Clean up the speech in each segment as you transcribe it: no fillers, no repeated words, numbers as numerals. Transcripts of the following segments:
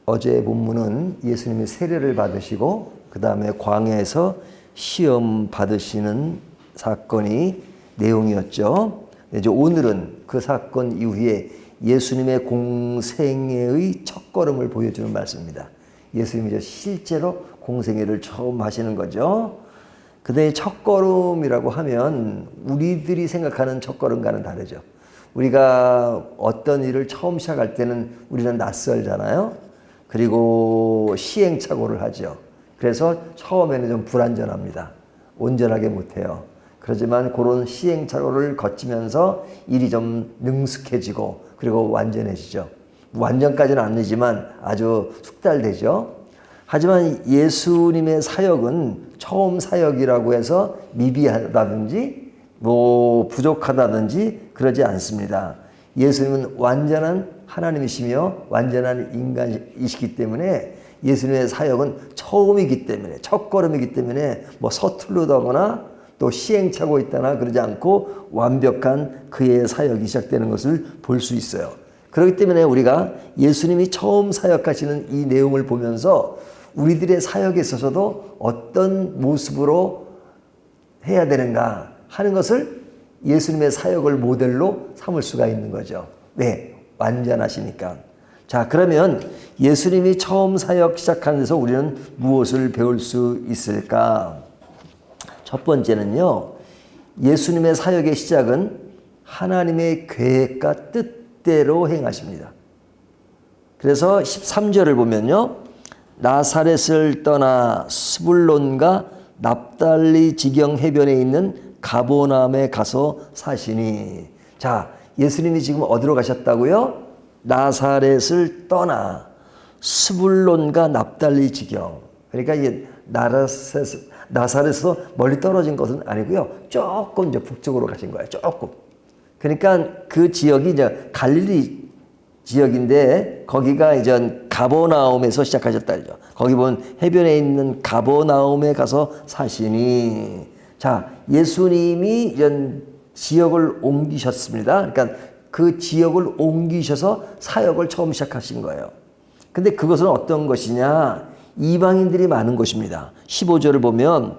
어제 본문은 예수님이 세례를 받으시고 그 다음에 광야에서 시험 받으시는 사건이 내용이었죠. 이제 오늘은 그 사건 이후에 예수님의 공생애의 첫걸음을 보여주는 말씀입니다. 예수님이 이제 실제로 공생애를 처음 하시는 거죠. 근데 첫걸음이라고 하면 우리들이 생각하는 첫걸음과는 다르죠. 우리가 어떤 일을 처음 시작할 때는 우리는 낯설잖아요. 그리고 시행착오를 하죠. 그래서 처음에는 좀 불안전합니다. 온전하게 못해요. 그렇지만 그런 시행착오를 거치면서 일이 좀 능숙해지고 그리고 완전해지죠. 완전까지는 아니지만 아주 숙달되죠. 하지만 예수님의 사역은 처음 사역이라고 해서 미비하다든지 부족하다든지 그러지 않습니다. 예수님은 완전한 하나님이시며 완전한 인간이시기 때문에 예수님의 사역은 처음이기 때문에 첫걸음이기 때문에 서투르다거나 또 시행착오 있다나 그러지 않고 완벽한 그의 사역이 시작되는 것을 볼 수 있어요. 그렇기 때문에 우리가 예수님이 처음 사역하시는 이 내용을 보면서 우리들의 사역에 있어서도 어떤 모습으로 해야 되는가 하는 것을 예수님의 사역을 모델로 삼을 수가 있는 거죠. 왜? 완전하시니까. 자, 그러면 예수님이 처음 사역 시작하는 데서 우리는 무엇을 배울 수 있을까? 첫 번째는요, 예수님의 사역의 시작은 하나님의 계획과 뜻대로 행하십니다. 그래서 13절을 보면요, 나사렛을 떠나 스불론과 납달리 지경 해변에 있는 가버나움에 가서 사시니. 자, 예수님이 지금 어디로 가셨다고요? 나사렛을 떠나 스불론과 납달리 지경. 그러니까 이 나사렛에서 멀리 떨어진 것은 아니고요. 조금 이제 북쪽으로 가신 거예요. 조금. 그러니까 그 지역이 이제 갈릴리 지역인데 거기가 이제 가버나움에서 시작하셨다 그러죠. 거기 보면 해변에 있는 가버나움에 가서 사시니. 자, 예수님이 이런 지역을 옮기셨습니다. 그러니까 그 지역을 옮기셔서 사역을 처음 시작하신 거예요. 근데 그것은 어떤 것이냐? 이방인들이 많은 곳입니다. 15절을 보면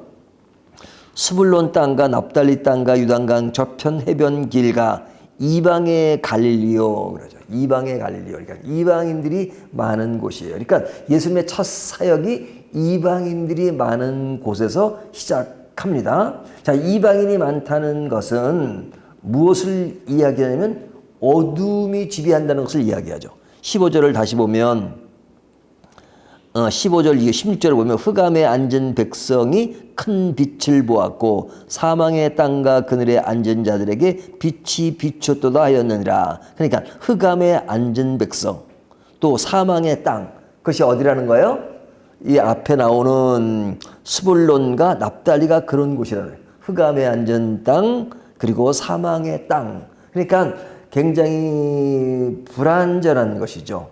스불론 땅과 납달리 땅과 유단강 저편 해변 길과 이방의 갈릴리요 그러죠. 이방의 갈릴리요. 그러니까 이방인들이 많은 곳이에요. 그러니까 예수님의 첫 사역이 이방인들이 많은 곳에서 시작합니다. 자, 이방인이 많다는 것은 무엇을 이야기하냐면 어둠이 지배한다는 것을 이야기하죠. 15절을 다시 보면 15절 이후 16절을 보면 흑암에 앉은 백성이 큰 빛을 보았고 사망의 땅과 그늘에 앉은 자들에게 빛이 비추었도다 하였느니라. 그러니까 흑암에 앉은 백성 또 사망의 땅, 그것이 어디라는 거예요? 이 앞에 나오는 스불론과 납달리가 그런 곳이라는 거예요. 흑암에 앉은 땅 그리고 사망의 땅. 그러니까 굉장히 불안전한 것이죠.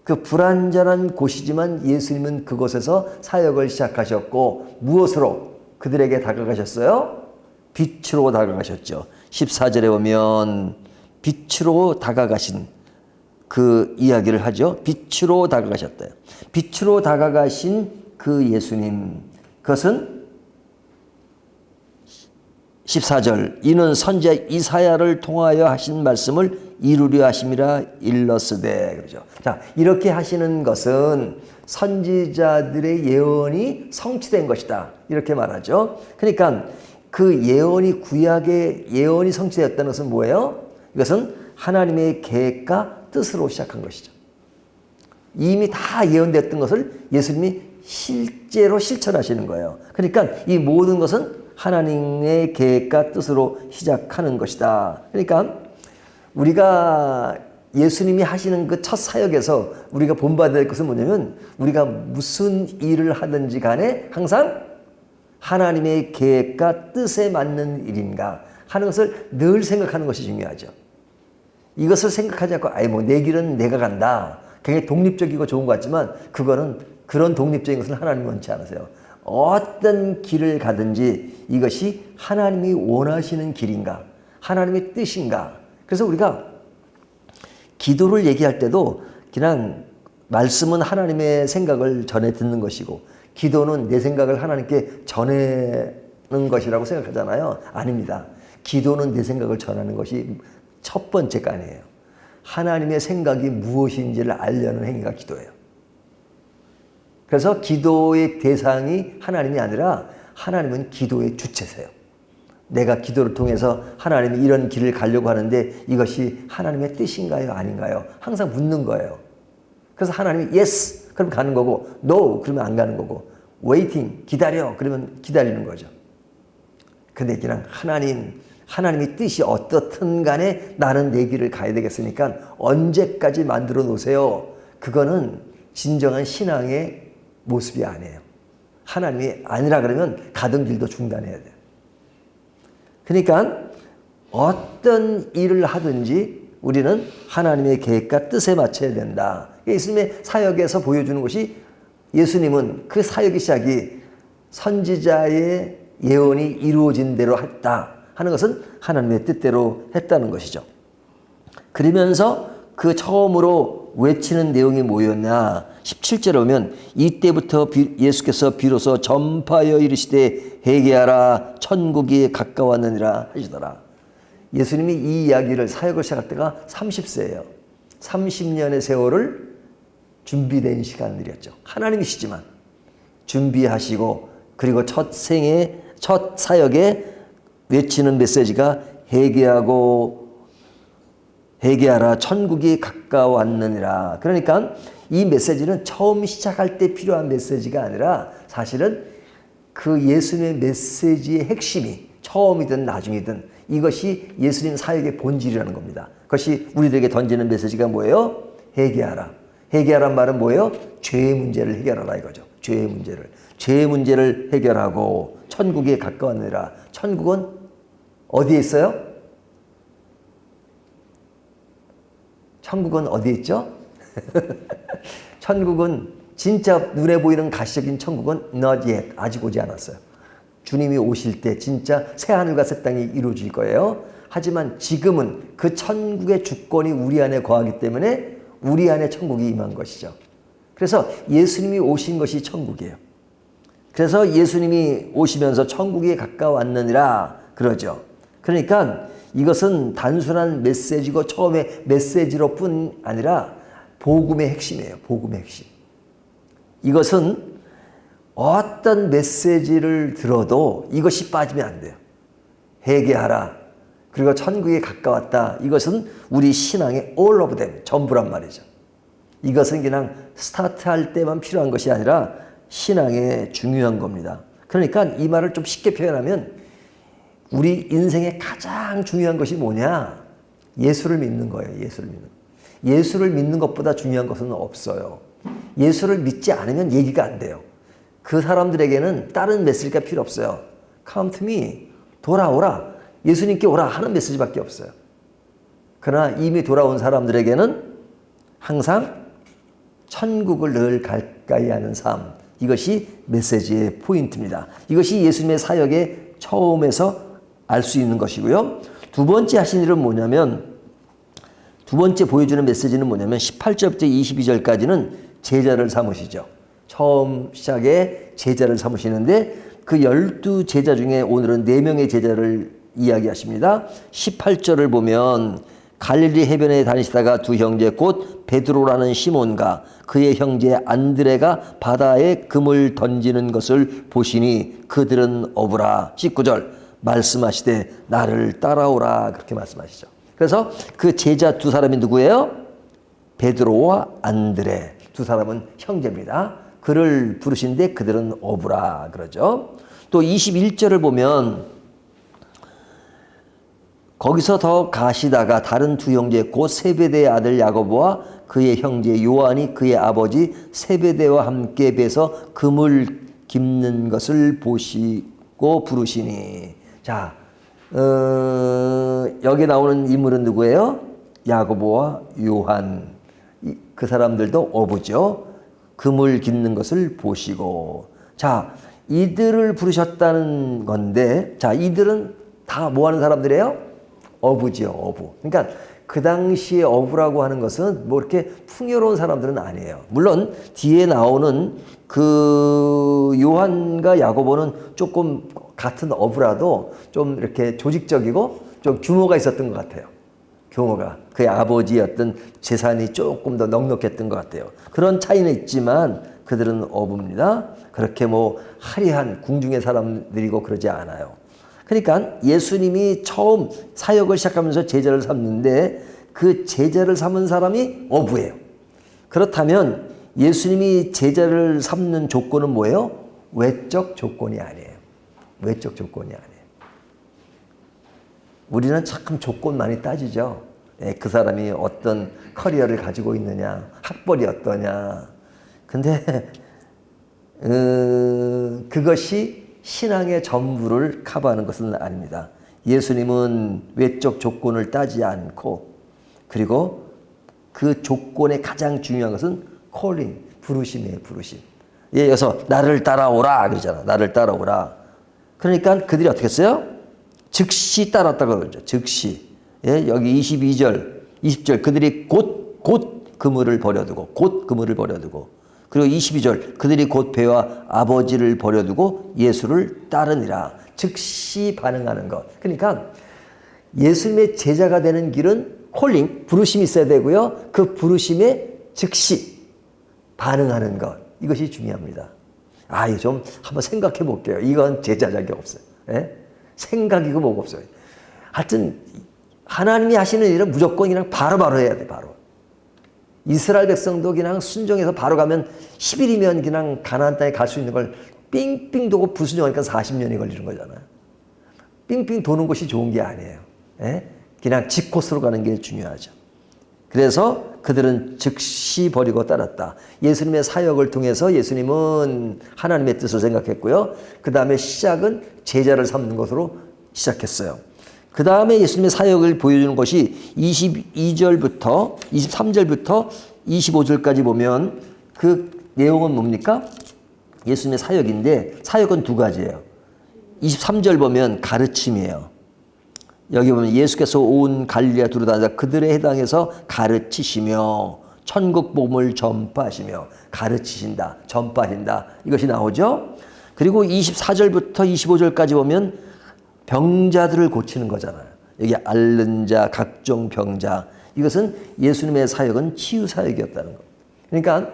그 불안전한 곳이지만 예수님은 그곳에서 사역을 시작하셨고 무엇으로 그들에게 다가가셨어요? 빛으로 다가가셨죠. 14절에 보면 빛으로 다가가신 그 이야기를 하죠. 빛으로 다가가셨대요. 빛으로 다가가신 그 예수님, 그것은 14절 이는 선지자 이사야를 통하여 하신 말씀을 이루려 하심이라 일렀으되 그러죠. 자, 이렇게 하시는 것은 선지자들의 예언이 성취된 것이다 이렇게 말하죠. 그러니까 그 예언이 구약의 예언이 성취되었다는 것은 뭐예요? 이것은 하나님의 계획과 뜻으로 시작한 것이죠. 이미 다 예언됐던 것을 예수님이 실제로 실천하시는 거예요. 그러니까 이 모든 것은 하나님의 계획과 뜻으로 시작하는 것이다. 그러니까 우리가 예수님이 하시는 그 첫 사역에서 우리가 본받아야 될 것은 뭐냐면 우리가 무슨 일을 하든지 간에 항상 하나님의 계획과 뜻에 맞는 일인가 하는 것을 늘 생각하는 것이 중요하죠. 이것을 생각하지 않고 내 길은 내가 간다. 굉장히 독립적이고 좋은 것 같지만 그런 독립적인 것은 하나님이 원치 않으세요. 어떤 길을 가든지 이것이 하나님이 원하시는 길인가, 하나님의 뜻인가. 그래서 우리가 기도를 얘기할 때도 그냥 말씀은 하나님의 생각을 전해 듣는 것이고 기도는 내 생각을 하나님께 전하는 것이라고 생각하잖아요. 아닙니다. 기도는 내 생각을 전하는 것이 첫 번째가 아니에요. 하나님의 생각이 무엇인지를 알려는 행위가 기도예요. 그래서 기도의 대상이 하나님이 아니라 하나님은 기도의 주체세요. 내가 기도를 통해서 하나님이 이런 길을 가려고 하는데 이것이 하나님의 뜻인가요? 아닌가요? 항상 묻는 거예요. 그래서 하나님이 yes 그럼 가는 거고 no 그러면 안 가는 거고 waiting 기다려 그러면 기다리는 거죠. 근데 그냥 하나님의 뜻이 어떻든 간에 나는 내 길을 가야 되겠으니까 언제까지 만들어 놓으세요. 그거는 진정한 신앙의 모습이 아니에요. 하나님이 아니라 그러면 가던 길도 중단해야 돼요. 그러니까 어떤 일을 하든지 우리는 하나님의 계획과 뜻에 맞춰야 된다. 예수님의 사역에서 보여주는 것이 예수님은 그 사역의 시작이 선지자의 예언이 이루어진 대로 했다 하는 것은 하나님의 뜻대로 했다는 것이죠. 그러면서 그 처음으로 외치는 내용이 뭐였냐? 17절에 보면 이때부터 예수께서 비로소 전파하여 이르시되 회개하라 천국이 가까웠느니라 하시더라. 예수님이 이 이야기를 사역을 시작할 때가 30세예요. 30년의 세월을 준비된 시간들이었죠. 하나님이시지만 준비하시고 그리고 첫 사역에 외치는 메시지가 회개하라 천국이 가까웠느니라. 그러니까 이 메시지는 처음 시작할 때 필요한 메시지가 아니라 사실은 그 예수님의 메시지의 핵심이 처음이든 나중이든 이것이 예수님 사역의 본질이라는 겁니다. 그것이 우리들에게 던지는 메시지가 뭐예요? 회개하라. 회개하란 말은 뭐예요? 죄의 문제를 해결하라 이거죠. 죄의 문제를 해결하고 천국에 가까웠느니라. 천국은 어디에 있어요? 천국은 어디에 있죠? 천국은 진짜 눈에 보이는 가시적인 천국은 not yet, 아직 오지 않았어요. 주님이 오실 때 진짜 새하늘과 새 땅이 이루어질 거예요. 하지만 지금은 그 천국의 주권이 우리 안에 거하기 때문에 우리 안에 천국이 임한 것이죠. 그래서 예수님이 오신 것이 천국이에요. 그래서 예수님이 오시면서 천국에 가까웠느니라 그러죠. 그러니까 이것은 단순한 메시지고 처음에 메시지로 뿐 아니라 복음의 핵심이에요. 복음의 핵심. 이것은 어떤 메시지를 들어도 이것이 빠지면 안 돼요. 회개하라. 그리고 천국에 가까웠다. 이것은 우리 신앙의 all of them, 전부란 말이죠. 이것은 그냥 스타트할 때만 필요한 것이 아니라 신앙의 중요한 겁니다. 그러니까 이 말을 좀 쉽게 표현하면 우리 인생의 가장 중요한 것이 뭐냐? 예수를 믿는 거예요. 예수를 믿는 것보다 중요한 것은 없어요. 예수를 믿지 않으면 얘기가 안 돼요. 그 사람들에게는 다른 메시지가 필요 없어요. Come to me. 돌아오라. 예수님께 오라 하는 메시지밖에 없어요. 그러나 이미 돌아온 사람들에게는 항상 천국을 늘 가까이 하는 삶. 이것이 메시지의 포인트입니다. 이것이 예수님의 사역의 처음에서 알 수 있는 것이고요. 두 번째 하신 일은 뭐냐면 두 번째 보여주는 메시지는 뭐냐면 18절부터 22절까지는 제자를 삼으시죠. 처음 시작에 제자를 삼으시는데 그 12제자 중에 오늘은 4명의 제자를 이야기하십니다. 18절을 보면 갈릴리 해변에 다니시다가 두 형제 곧 베드로라는 시몬과 그의 형제 안드레가 바다에 금을 던지는 것을 보시니 그들은 어부라. 19절 말씀하시되 나를 따라오라 그렇게 말씀하시죠. 그래서 그 제자 두 사람이 누구예요? 베드로와 안드레 두 사람은 형제입니다. 그를 부르신데 그들은 어부라 그러죠. 또 21절을 보면 거기서 더 가시다가 다른 두 형제 곧 세베대의 아들 야고보와 그의 형제 요한이 그의 아버지 세베대와 함께 배서 금을 깁는 것을 보시고 부르시니. 자, 여기 나오는 인물은 누구예요? 야고보와 요한. 그 사람들도 어부죠. 금을 깁는 것을 보시고. 자, 이들을 부르셨다는 건데, 자, 이들은 다 뭐 하는 사람들이에요? 어부지요, 어부. 그러니까 그 당시에 어부라고 하는 것은 뭐 이렇게 풍요로운 사람들은 아니에요. 물론 뒤에 나오는 그 요한과 야고보는 조금 같은 어부라도 좀 이렇게 조직적이고 좀 규모가 있었던 것 같아요. 규모가. 그의 아버지의 어떤 재산이 조금 더 넉넉했던 것 같아요. 그런 차이는 있지만 그들은 어부입니다. 그렇게 뭐 화려한 궁중의 사람들이고 그러지 않아요. 그러니까 예수님이 처음 사역을 시작하면서 제자를 삼는데 그 제자를 삼은 사람이 어부예요. 그렇다면 예수님이 제자를 삼는 조건은 뭐예요? 외적 조건이 아니에요. 외적 조건이 아니에요. 우리는 참 조건 많이 따지죠. 그 사람이 어떤 커리어를 가지고 있느냐, 학벌이 어떠냐. 근데 그것이 신앙의 전부를 커버하는 것은 아닙니다. 예수님은 외적 조건을 따지지 않고 그리고 그 조건의 가장 중요한 것은 콜링, 부르심이에요. 부르심. 여기서 나를 따라오라 그러잖아. 나를 따라오라. 그러니까 그들이 어떻게 했어요? 즉시 따랐다고 그러죠. 즉시. 여기 22절, 20절 그들이 곧 그물을 버려두고 그리고 22절 그들이 곧 배와 아버지를 버려두고 예수를 따르니라. 즉시 반응하는 것. 그러니까 예수님의 제자가 되는 길은 콜링, 부르심이 있어야 되고요. 그 부르심에 즉시 반응하는 것. 이것이 중요합니다. 이거 좀 한번 생각해 볼게요. 이건 제자 자격이 없어요. 생각이고 뭐가 없어요. 하여튼 하나님이 하시는 일은 무조건 그냥 바로바로 해야 돼. 바로. 이스라엘 백성도 그냥 순종해서 바로 가면 10일이면 그냥 가나안 땅에 갈 수 있는 걸 삥삥 도고 불순종하니까 40년이 걸리는 거잖아요. 삥삥 도는 것이 좋은 게 아니에요. 그냥 지 코스로 가는 게 중요하죠. 그래서 그들은 즉시 버리고 따랐다. 예수님의 사역을 통해서 예수님은 하나님의 뜻을 생각했고요. 그 다음에 시작은 제자를 삼는 것으로 시작했어요. 그 다음에 예수님의 사역을 보여주는 것이 22절부터 23절부터 25절까지 보면 그 내용은 뭡니까? 예수님의 사역인데 사역은 두 가지예요. 23절 보면 가르침이에요. 여기 보면 예수께서 온 갈릴리아 두루다니사 그들의 해당에서 가르치시며 천국 복음을 전파하시며 가르치신다, 전파하신다 이것이 나오죠. 그리고 24절부터 25절까지 보면 병자들을 고치는 거잖아요. 여기 앓는 자, 각종 병자. 이것은 예수님의 사역은 치유 사역이었다는 거. 그러니까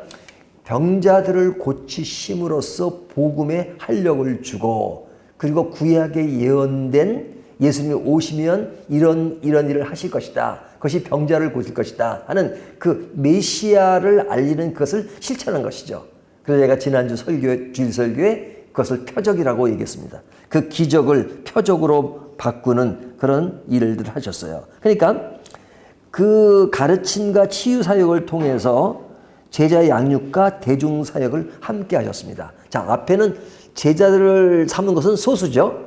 병자들을 고치심으로써 복음에 활력을 주고 그리고 구약에 예언된 예수님이 오시면 이런 일을 하실 것이다. 그것이 병자를 고칠 것이다 하는 그 메시아를 알리는 그것을 실천한 것이죠. 그래서 제가 지난주 주일 설교에 그것을 표적이라고 얘기했습니다. 그 기적을 표적으로 바꾸는 그런 일들을 하셨어요. 그러니까 그 가르침과 치유 사역을 통해서 제자의 양육과 대중 사역을 함께 하셨습니다. 자, 앞에는 제자들을 삼는 것은 소수죠.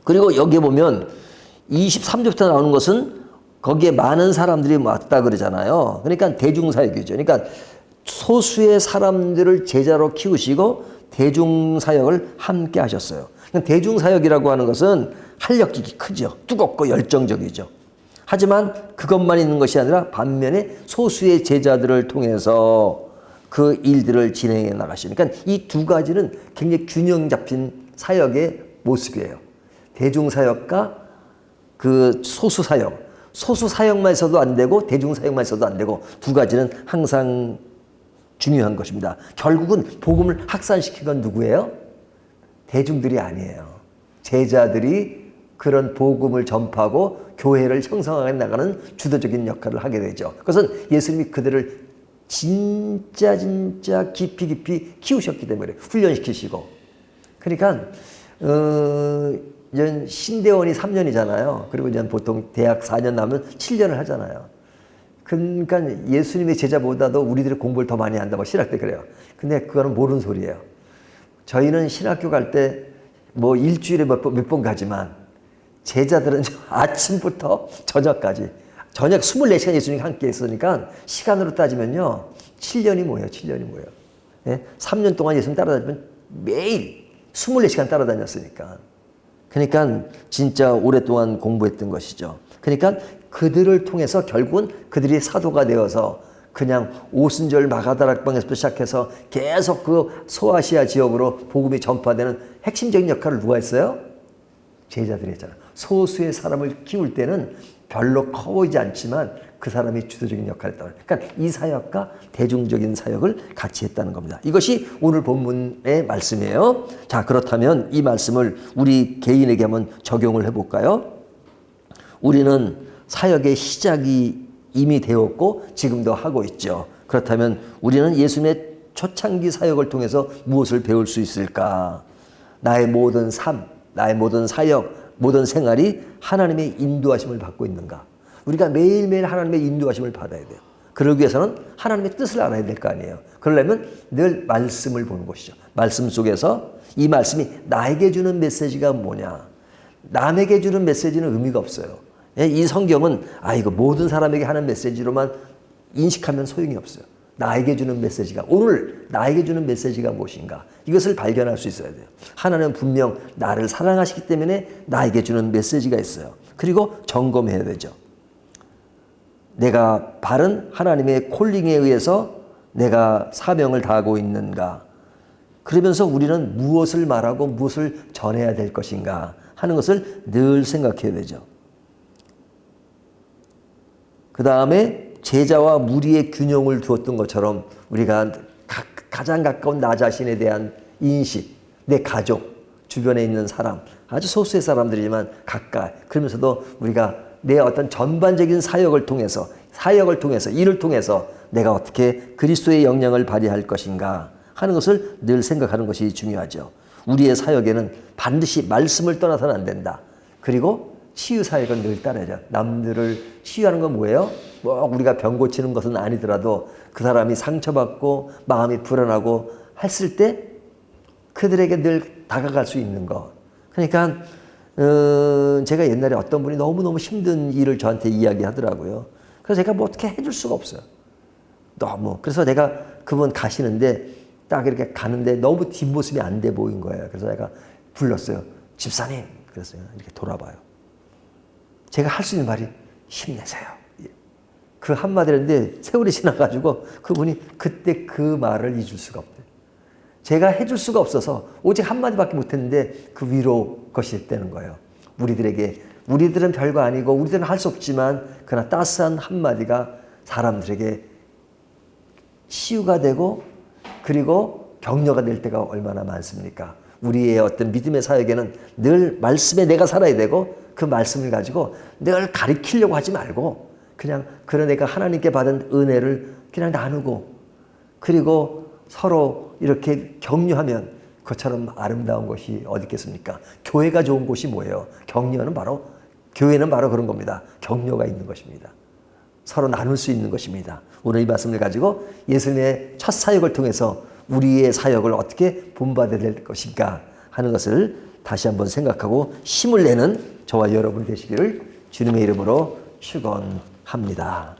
그리고 여기 보면 23절부터 나오는 것은 거기에 많은 사람들이 왔다 그러잖아요. 그러니까 대중사역이죠. 그러니까 소수의 사람들을 제자로 키우시고 대중사역을 함께 하셨어요. 대중사역이라고 하는 것은 활력이 크죠. 뜨겁고 열정적이죠. 하지만 그것만 있는 것이 아니라 반면에 소수의 제자들을 통해서 그 일들을 진행해 나가시니까 그러니까 이 두 가지는 굉장히 균형 잡힌 사역의 모습이에요. 대중사역과 그 소수사역만 있어도 안 되고 대중사역만 있어도 안 되고 두 가지는 항상 중요한 것입니다. 결국은 복음을 확산시킨 건 누구예요? 대중들이 아니에요. 제자들이 그런 복음을 전파하고 교회를 형성해 나가는 주도적인 역할을 하게 되죠. 그것은 예수님이 그들을 진짜 깊이 키우셨기 때문에 훈련시키시고 그러니까 이제 신대원이 3년이잖아요. 그리고 이제 보통 대학 4년 나면 7년을 하잖아요. 그러니까 예수님의 제자보다도 우리들이 공부를 더 많이 한다고 신학 때 그래요. 근데 그거는 모르는 소리예요. 저희는 신학교 갈 때 뭐 일주일에 몇 번 가지만 제자들은 아침부터 저녁까지 저녁 24시간 예수님과 함께 있으니까 시간으로 따지면요. 7년이 뭐예요? 7년이 뭐예요? 3년 동안 예수님 따라다니면 매일 24시간 따라다녔으니까. 그러니까 진짜 오랫동안 공부했던 것이죠. 그러니까 그들을 통해서 결국은 그들이 사도가 되어서 그냥 오순절 마가다락방에서부터 시작해서 계속 그 소아시아 지역으로 복음이 전파되는 핵심적인 역할을 누가 했어요? 제자들이 했잖아요. 소수의 사람을 키울 때는 별로 커 보이지 않지만 그 사람이 주도적인 역할을 했다. 그러니까 이 사역과 대중적인 사역을 같이 했다는 겁니다. 이것이 오늘 본문의 말씀이에요. 자, 그렇다면 이 말씀을 우리 개인에게 한번 적용을 해볼까요? 우리는 사역의 시작이 이미 되었고 지금도 하고 있죠. 그렇다면 우리는 예수님의 초창기 사역을 통해서 무엇을 배울 수 있을까? 나의 모든 삶, 나의 모든 사역, 모든 생활이 하나님의 인도하심을 받고 있는가? 우리가 매일매일 하나님의 인도하심을 받아야 돼요. 그러기 위해서는 하나님의 뜻을 알아야 될 거 아니에요. 그러려면 늘 말씀을 보는 것이죠. 말씀 속에서 이 말씀이 나에게 주는 메시지가 뭐냐? 남에게 주는 메시지는 의미가 없어요. 이 성경은 이거 모든 사람에게 하는 메시지로만 인식하면 소용이 없어요. 나에게 주는 메시지가, 오늘 나에게 주는 메시지가 무엇인가? 이것을 발견할 수 있어야 돼요. 하나님은 분명 나를 사랑하시기 때문에 나에게 주는 메시지가 있어요. 그리고 점검해야 되죠. 내가 바른 하나님의 콜링에 의해서 내가 사명을 다하고 있는가? 그러면서 우리는 무엇을 말하고 무엇을 전해야 될 것인가 하는 것을 늘 생각해야 되죠. 그 다음에 제자와 무리의 균형을 두었던 것처럼 우리가 가장 가까운 나 자신에 대한 인식, 내 가족, 주변에 있는 사람, 아주 소수의 사람들이지만 가까이, 그러면서도 우리가 내 어떤 전반적인 사역을 통해서, 일을 통해서 내가 어떻게 그리스도의 영향을 발휘할 것인가 하는 것을 늘 생각하는 것이 중요하죠. 우리의 사역에는 반드시 말씀을 떠나서는 안 된다. 그리고 치유 사역은 늘 따라야죠. 남들을 치유하는 건 뭐예요? 뭐 우리가 병 고치는 것은 아니더라도 그 사람이 상처받고 마음이 불안하고 했을 때 그들에게 늘 다가갈 수 있는 것. 그러니까 제가 옛날에 어떤 분이 너무너무 힘든 일을 저한테 이야기하더라고요. 그래서 제가 뭐 어떻게 해줄 수가 없어요. 너무. 그래서 내가 그분 가시는데 딱 이렇게 가는데 너무 뒷모습이 안 돼 보인 거예요. 그래서 내가 불렀어요. 집사님. 그랬어요. 이렇게 돌아봐요. 제가 할 수 있는 말이 힘내세요. 그 한마디를 했는데 세월이 지나가지고 그분이 그때 그 말을 잊을 수가 없대요. 제가 해줄 수가 없어서 오직 한마디밖에 못했는데 그 위로 것이 됐다는 거예요. 우리들은 별거 아니고 우리들은 할 수 없지만 그러나 따스한 한마디가 사람들에게 치유가 되고 그리고 격려가 될 때가 얼마나 많습니까? 우리의 어떤 믿음의 사역에는 늘 말씀에 내가 살아야 되고 그 말씀을 가지고 늘 가리키려고 하지 말고 그냥 그런 내가 하나님께 받은 은혜를 그냥 나누고 그리고 서로 이렇게 격려하면 그것처럼 아름다운 것이 어디 있겠습니까? 교회가 좋은 곳이 뭐예요? 교회는 바로 그런 겁니다. 격려가 있는 것입니다. 서로 나눌 수 있는 것입니다. 오늘 이 말씀을 가지고 예수님의 첫 사역을 통해서 우리의 사역을 어떻게 본받아야 될 것인가 하는 것을 다시 한번 생각하고 힘을 내는 저와 여러분이 되시기를 주님의 이름으로 축원합니다.